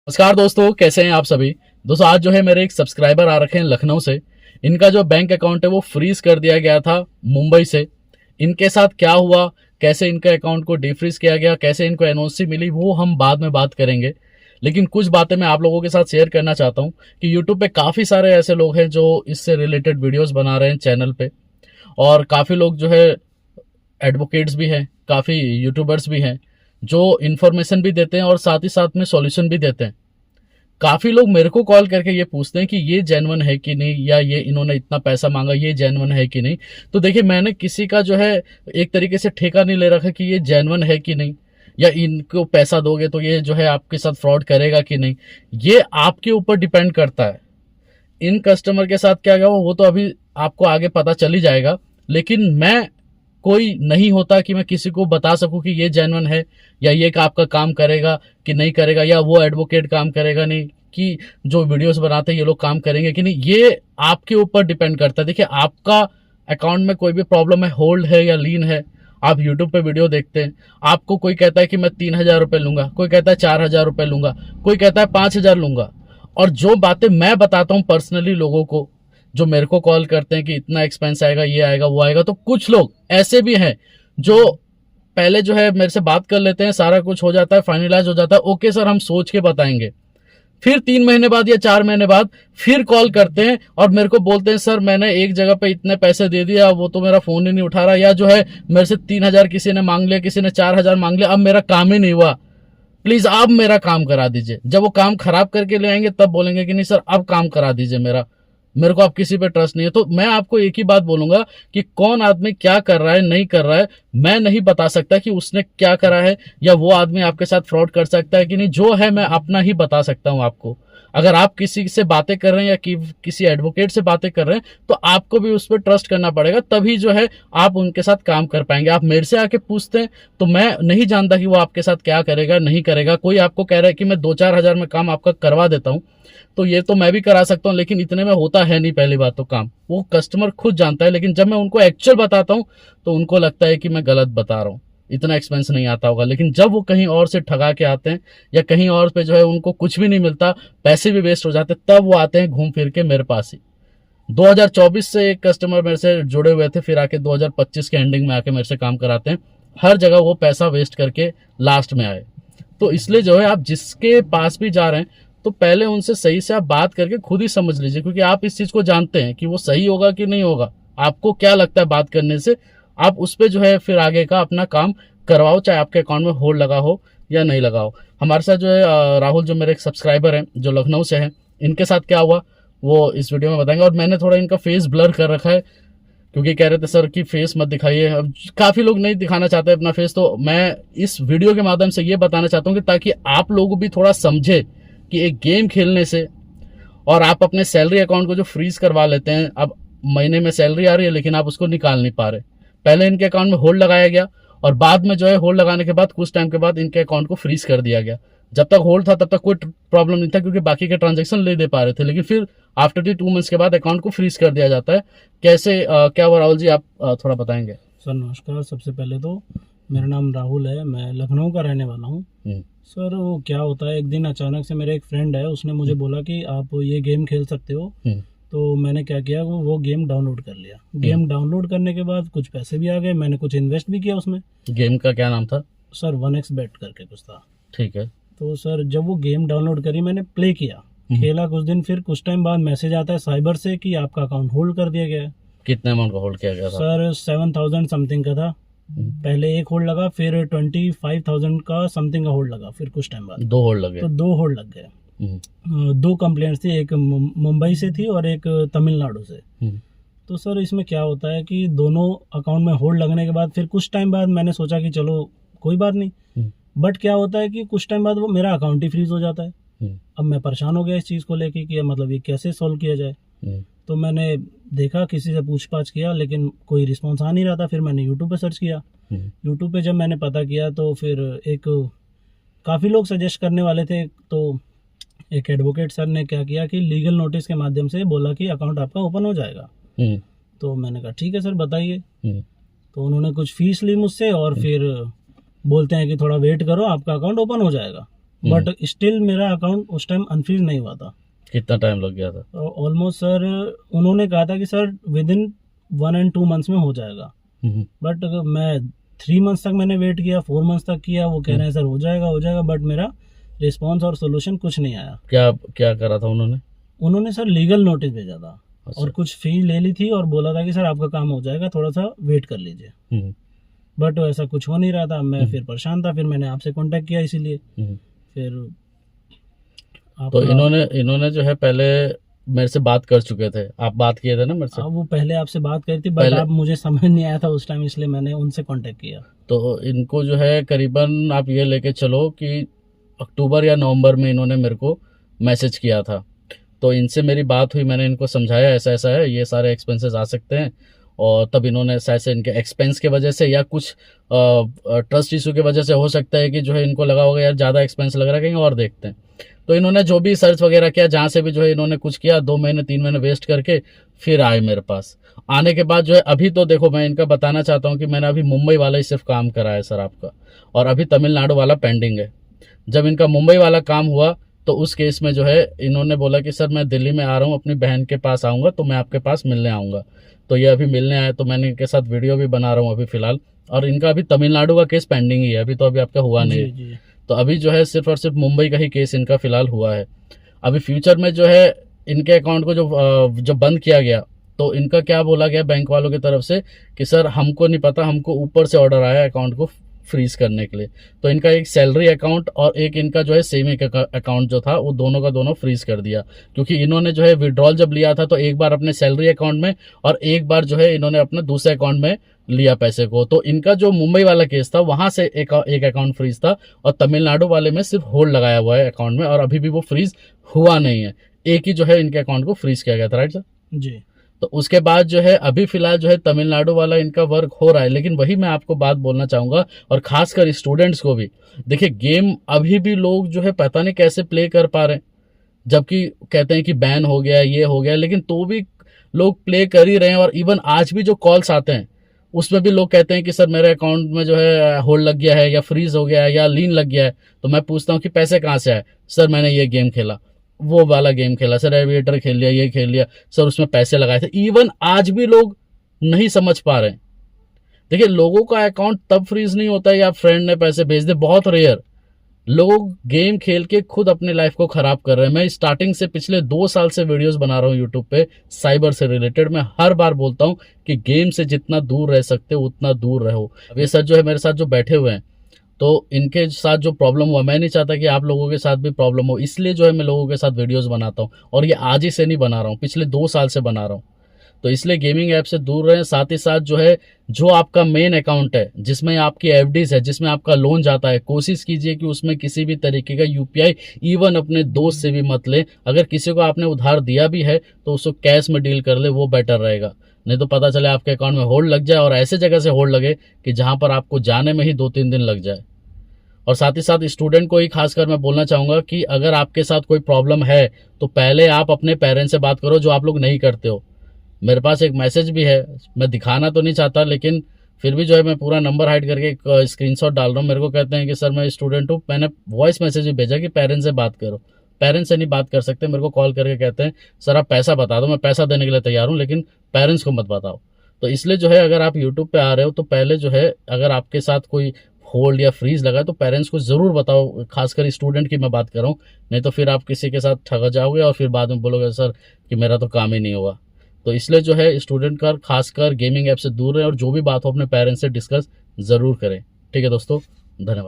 नमस्कार दोस्तों, कैसे हैं आप सभी। दोस्तों आज जो है मेरे एक सब्सक्राइबर आ रखे हैं लखनऊ से। इनका जो बैंक अकाउंट है वो फ्रीज कर दिया गया था मुंबई से। इनके साथ क्या हुआ, कैसे इनके अकाउंट को डिफ्रीज किया गया, कैसे इनको एनओसी मिली, वो हम बाद में बात करेंगे। लेकिन कुछ बातें मैं आप लोगों के साथ शेयर करना चाहता हूँ कि यूट्यूब पे काफ़ी सारे ऐसे लोग हैं जो इससे रिलेटेड वीडियोज़ बना रहे हैं चैनल पे। और काफ़ी लोग जो है एडवोकेट्स भी हैं, काफ़ी यूट्यूबर्स भी हैं जो इन्फॉर्मेशन भी देते हैं और साथ ही साथ में सॉल्यूशन भी देते हैं। काफी लोग मेरे को कॉल करके ये पूछते हैं कि ये जेन्युइन है कि नहीं, या ये इन्होंने इतना पैसा मांगा ये जेन्युइन है कि नहीं। तो देखिए, मैंने किसी का जो है एक तरीके से ठेका नहीं ले रखा कि ये जेन्युइन है कि नहीं, या इनको पैसा दोगे तो ये जो है आपके साथ फ्रॉड करेगा कि नहीं। ये आपके ऊपर डिपेंड करता है। इन कस्टमर के साथ क्या गया वो तो अभी आपको आगे पता चल ही जाएगा। लेकिन मैं कोई नहीं होता कि मैं किसी को बता सकूं कि ये जेन्युइन है, या ये का आपका काम करेगा कि नहीं करेगा, या वो एडवोकेट काम करेगा नहीं, कि जो वीडियोस बनाते हैं ये लोग काम करेंगे कि नहीं। ये आपके ऊपर डिपेंड करता है। देखिए, आपका अकाउंट में कोई भी प्रॉब्लम है, होल्ड है या लीन है, आप यूट्यूब पे वीडियो देखते हैं, आपको कोई कहता है कि मैं 3,000 रुपये लूंगा, कोई कहता है 4,000 रुपये लूंगा, कोई कहता है 5,000 लूंगा। और जो बातें मैं बताता हूं पर्सनली लोगों को, जो मेरे को कॉल करते हैं कि इतना एक्सपेंस आएगा, ये आएगा, वो आएगा, तो कुछ लोग ऐसे भी हैं जो पहले जो है मेरे से बात कर लेते हैं, सारा कुछ हो जाता है, फाइनलाइज हो जाता है, ओके सर हम सोच के बताएंगे। फिर 3 महीने बाद या 4 महीने बाद फिर कॉल करते हैं और मेरे को बोलते हैं सर मैंने एक जगह पे इतने पैसे दे दिया, वो तो मेरा फोन ही नहीं उठा रहा, या जो है मेरे से 3,000 किसी ने मांग लिया, किसी ने 4,000 मांग लिया, अब मेरा काम ही नहीं हुआ, प्लीज आप मेरा काम करा दीजिए। जब वो काम खराब करके ले आएंगे तब बोलेंगे कि नहीं सर अब काम करा दीजिए मेरा, मेरे को आप किसी पे ट्रस्ट नहीं है। तो मैं आपको एक ही बात बोलूंगा कि कौन आदमी क्या कर रहा है नहीं कर रहा है, मैं नहीं बता सकता कि उसने क्या करा है, या वो आदमी आपके साथ फ्रॉड कर सकता है कि नहीं। जो है मैं अपना ही बता सकता हूं आपको। अगर आप किसी से बातें कर रहे हैं या किसी एडवोकेट से बातें कर रहे हैं तो आपको भी उस पर ट्रस्ट करना पड़ेगा, तभी जो है आप उनके साथ काम कर पाएंगे। आप मेरे से आके पूछते हैं तो मैं नहीं जानता कि वो आपके साथ क्या करेगा नहीं करेगा। कोई आपको कह रहा है कि मैं 2-4 हज़ार में काम आपका करवा देता हूं, तो ये तो मैं भी करा सकता हूं, लेकिन इतने में होता है नहीं। पहली बात तो काम वो कस्टमर खुद जानता है, लेकिन जब मैं उनको एक्चुअल बताता हूं तो उनको लगता है कि मैं गलत बता रहा हूं, इतना एक्सपेंस नहीं आता होगा। लेकिन जब वो कहीं और से ठगा के आते हैं या कहीं और पे जो है उनको कुछ भी नहीं मिलता, पैसे भी वेस्ट हो जाते, तब वो आते हैं घूम फिर के मेरे पास ही। 2024 से एक कस्टमर मेरे से जुड़े हुए थे, फिर आके 2025 के एंडिंग में आके मेरे से काम कराते हैं। हर जगह वो पैसा वेस्ट करके लास्ट में आए। तो इसलिए जो है आप जिसके पास भी जा रहे हैं तो पहले उनसे सही से आप बात करके खुद ही समझ लीजिए, क्योंकि आप इस चीज को जानते हैं कि वो सही होगा कि नहीं होगा। आपको क्या लगता है बात करने से, आप उस पर जो है फिर आगे का अपना काम करवाओ, चाहे आपके अकाउंट में होल्ड लगा हो या नहीं लगा हो। हमारे साथ जो है राहुल, जो मेरे एक सब्सक्राइबर हैं जो लखनऊ से हैं, इनके साथ क्या हुआ वो इस वीडियो में बताएंगे। और मैंने थोड़ा इनका फेस ब्लर कर रखा है क्योंकि कह रहे थे सर कि फेस मत दिखाइए। अब काफी लोग नहीं दिखाना चाहते अपना फेस, तो मैं इस वीडियो के माध्यम से ये बताना चाहता हूँ कि ताकि आप लोग भी थोड़ा समझे कि एक गेम खेलने से, और आप अपने सैलरी अकाउंट को जो फ्रीज करवा लेते हैं, अब महीने में सैलरी आ रही है लेकिन आप उसको निकाल नहीं पा रहे। पहले इनके अकाउंट में होल्ड लगाया गया और बाद में जो है होल्ड लगाने के बाद कुछ टाइम के बाद इनके अकाउंट को फ्रीज कर दिया गया। जब तक होल्ड था तब तक कोई प्रॉब्लम नहीं था क्योंकि बाकी के ट्रांजेक्शन ले दे पा रहे थे, लेकिन फिर आफ्टर दी 2 मंथ्स के बाद अकाउंट को फ्रीज कर दिया जाता है। कैसे क्या हुआ राहुल जी, आप थोड़ा बताएंगे। सर नमस्कार। सबसे पहले तो मेरा नाम राहुल है, मैं लखनऊ का रहने वाला हूँ। सर वो क्या होता है, एक दिन अचानक से मेरे एक फ्रेंड है, उसने मुझे बोला कि आप ये गेम खेल सकते हो। तो मैंने क्या किया, वो गेम डाउनलोड कर लिया। गेम डाउनलोड करने के बाद कुछ पैसे भी आ गए, मैंने कुछ इन्वेस्ट भी किया उसमें। गेम का क्या नाम था सर 1x bet करके कुछ था। ठीक है। तो सर जब वो गेम डाउनलोड करी, मैंने प्ले किया, खेला कुछ दिन, फिर कुछ टाइम बाद मैसेज आता है साइबर से कि आपका अकाउंट होल्ड कर दिया गया है। कितने अमाउंट का होल्ड किया गया था सर 7,000 समथिंग का था। पहले एक होल्ड लगा, फिर 25,000 का समथिंग का होल्ड लगा, फिर कुछ टाइम बाद 2 होल्ड लगे। तो 2 होल्ड लग गए। 2 कंप्लेंट्स थी, एक मुंबई से थी और एक तमिलनाडु से। तो सर इसमें क्या होता है कि दोनों अकाउंट में होल्ड लगने के बाद फिर कुछ टाइम बाद मैंने सोचा कि चलो कोई बात नहीं, बट क्या होता है कि कुछ टाइम बाद वो मेरा अकाउंट ही फ्रीज हो जाता है। अब मैं परेशान हो गया इस चीज़ को लेके कि मतलब ये कैसे सॉल्व किया जाए। तो मैंने देखा, किसी से पूछताछ किया, लेकिन कोई रिस्पॉन्स आ नहीं रहा था। फिर मैंने यूट्यूब पे सर्च किया। यूट्यूब पे जब मैंने पता किया तो फिर काफ़ी लोग सजेस्ट करने वाले थे। तो एक एडवोकेट सर ने क्या किया कि लीगल नोटिस के माध्यम से बोला कि अकाउंट आपका ओपन हो जाएगा। तो मैंने कहा ठीक है सर बताइए। तो उन्होंने कुछ फीस ली मुझसे और फिर बोलते हैं कि थोड़ा वेट करो, आपका अकाउंट ओपन हो जाएगा। बट स्टिल मेरा अकाउंट उस टाइम अनफ्रीज नहीं हुआ था। कितना टाइम लग गया था? ऑलमोस्ट सर उन्होंने कहा था कि sir with in 1 and 2 months में हो जाएगा, बट मैं 3 months तक मैंने वेट किया, 4 months तक किया, वो कह रहे हैं सर हो जाएगा, बट मेरा रिस्पॉन्स और सोल्यूशन कुछ नहीं आया। क्या क्या करा था उन्होंने? उन्होंने सर लीगल नोटिस भेजा था अच्छा। और कुछ फी ले ली थी और बोला था कि सर आपका काम हो जाएगा, थोड़ा सा वेट कर लीजिए, बट ऐसा कुछ हो नहीं रहा था। मैं फिर परेशान था, फिर मैंने आपसे कांटेक्ट किया इसीलिए। फिर तो इन्होंने जो है पहले मेरे से बात कर चुके थे, आप बात किए थे ना मेरे से? वो पहले आपसे बात करी थी, बट आप मुझे समझ नहीं आया था उस टाइम, इसलिए मैंने उनसे कांटेक्ट किया। तो इनको जो है करीबन आप ये लेके चलो कि अक्टूबर या नवंबर में इन्होंने मेरे को मैसेज किया था। तो इनसे मेरी बात हुई, मैंने इनको समझाया ऐसा ऐसा है, ये सारे एक्सपेंसेस आ सकते हैं, और तब इन्होंने ऐसे इनके एक्सपेंस के वजह से या कुछ ट्रस्ट इशू की वजह से हो सकता है कि जो है इनको लगा होगा यार ज़्यादा एक्सपेंस लग रहा है, कहीं और देखते हैं। तो इन्होंने जो भी सर्च वगैरह किया, जहाँ से भी जो है इन्होंने कुछ किया, 2 महीने 3 महीने वेस्ट करके फिर आए मेरे पास। आने के बाद जो है अभी तो देखो, मैं इनका बताना चाहता हूँ कि मैंने अभी मुंबई वाला ही सिर्फ काम करा है सर आपका, और अभी तमिलनाडु वाला पेंडिंग है। जब इनका मुंबई वाला काम हुआ तो उस केस में जो है इन्होंने बोला कि सर मैं दिल्ली में आ रहा हूँ, अपनी बहन के पास आऊँगा, तो मैं आपके पास मिलने आऊँगा। तो ये अभी मिलने आए, तो मैंने इनके साथ वीडियो भी बना रहा हूँ अभी फ़िलहाल, और इनका अभी तमिलनाडु का केस पेंडिंग ही है, अभी तो अभी आपका हुआ नहीं है। तो अभी जो है सिर्फ और सिर्फ मुंबई का ही केस इनका फ़िलहाल हुआ है। अभी फ्यूचर में जो है इनके अकाउंट को जो बंद किया गया, तो इनका क्या बोला गया बैंक वालों की तरफ से कि सर हमको नहीं पता, हमको ऊपर से ऑर्डर आया अकाउंट को फ्रीज करने के लिए। तो इनका एक सैलरी अकाउंट और एक इनका जो है सेविंग अकाउंट जो था, वो दोनों का दोनों फ्रीज कर दिया, क्योंकि इन्होंने जो है विड्रॉल जब लिया था तो एक बार अपने सैलरी अकाउंट में और एक बार जो है इन्होंने अपने दूसरे अकाउंट में लिया पैसे को। तो इनका जो मुंबई वाला केस था वहां से एक अकाउंट फ्रीज था, और तमिलनाडु वाले में सिर्फ होल्ड लगाया हुआ है अकाउंट में, और अभी भी वो फ्रीज हुआ नहीं है। एक ही जो है इनके अकाउंट को फ्रीज किया गया था, राइट सर जी। तो उसके बाद जो है अभी फिलहाल जो है तमिलनाडु वाला इनका वर्क हो रहा है। लेकिन वही मैं आपको बात बोलना चाहूंगा, और खासकर स्टूडेंट्स को भी, देखिए गेम अभी भी लोग जो है पता नहीं कैसे प्ले कर पा रहे हैं, जबकि कहते हैं कि बैन हो गया, ये हो गया, लेकिन तो भी लोग प्ले कर ही रहे हैं। और इवन आज भी जो कॉल्स आते हैं उसमें भी लोग कहते हैं कि सर मेरे अकाउंट में जो है होल्ड लग गया है, या फ्रीज हो गया है, या लीन लग गया है। तो मैं पूछता हूँ कि पैसे कहाँ से आए? सर मैंने ये गेम खेला, वो वाला गेम खेला, सर एविएटर खेल लिया, ये खेल लिया, सर उसमें पैसे लगाए थे। इवन आज भी लोग नहीं समझ पा रहे हैं। देखिए लोगों का अकाउंट तब फ्रीज नहीं होता है या फ्रेंड ने पैसे भेज दे, बहुत रेयर। लोग गेम खेल के खुद अपने लाइफ को खराब कर रहे हैं। मैं स्टार्टिंग से पिछले 2 साल से वीडियोस बना रहा हूँ यूट्यूब पे साइबर से रिलेटेड। मैं हर बार बोलता हूँ कि गेम से जितना दूर रह सकते हो उतना दूर रहो। अब ये सर जो है मेरे साथ जो बैठे हुए हैं, तो इनके साथ जो प्रॉब्लम हुआ, मैं नहीं चाहता कि आप लोगों के साथ भी प्रॉब्लम हो, इसलिए जो है मैं लोगों के साथ वीडियोस बनाता हूँ। और ये आज ही से नहीं बना रहा हूँ, पिछले 2 साल से बना रहा हूँ। तो इसलिए गेमिंग ऐप से दूर रहें। साथ ही साथ जो है जो आपका मेन अकाउंट है, जिसमें आपकी एफडीज है, जिसमें आपका लोन जाता है, कोशिश कीजिए कि उसमें किसी भी तरीके का यूपीआई इवन अपने दोस्त से भी मत लें। अगर किसी को आपने उधार दिया भी है तो उसको कैश में डील कर ले, वो बेटर रहेगा। नहीं तो पता चले आपके अकाउंट में होल्ड लग जाए, और ऐसे जगह से होल्ड लगे कि जहां पर आपको जाने में ही 2-3 दिन लग जाए। और साथ ही साथ स्टूडेंट को ही खासकर मैं बोलना चाहूंगा कि अगर आपके साथ कोई प्रॉब्लम है तो पहले आप अपने पेरेंट्स से बात करो, जो आप लोग नहीं करते हो। मेरे पास एक मैसेज भी है, मैं दिखाना तो नहीं चाहता, लेकिन फिर भी जो है मैं पूरा नंबर हाइड करके एक स्क्रीनशॉट डाल रहा हूँ। मेरे को कहते हैं कि सर मैं स्टूडेंट हूँ, मैंने वॉइस मैसेज भी भेजा कि पेरेंट्स से बात करो। पेरेंट्स से नहीं बात कर सकते, मेरे को कॉल करके कहते हैं सर आप पैसा बता दो, मैं पैसा देने के लिए तैयार हूँ, लेकिन पेरेंट्स को मत बताओ। तो इसलिए जो है अगर आप यूट्यूब पे आ रहे हो तो पहले जो है अगर आपके साथ कोई होल्ड या फ्रीज लगा तो पेरेंट्स को जरूर बताओ, खासकर स्टूडेंट की मैं बात कर रहा हूँ। नहीं तो फिर आप किसी के साथ ठग जाओगे और फिर बाद में बोलोगे सर कि मेरा तो काम ही नहीं हुआ। तो इसलिए जो है स्टूडेंट का खासकर गेमिंग ऐप से दूर रहे, और जो भी बात हो अपने पेरेंट्स से डिस्कस जरूर करें। ठीक है दोस्तों, धन्यवाद।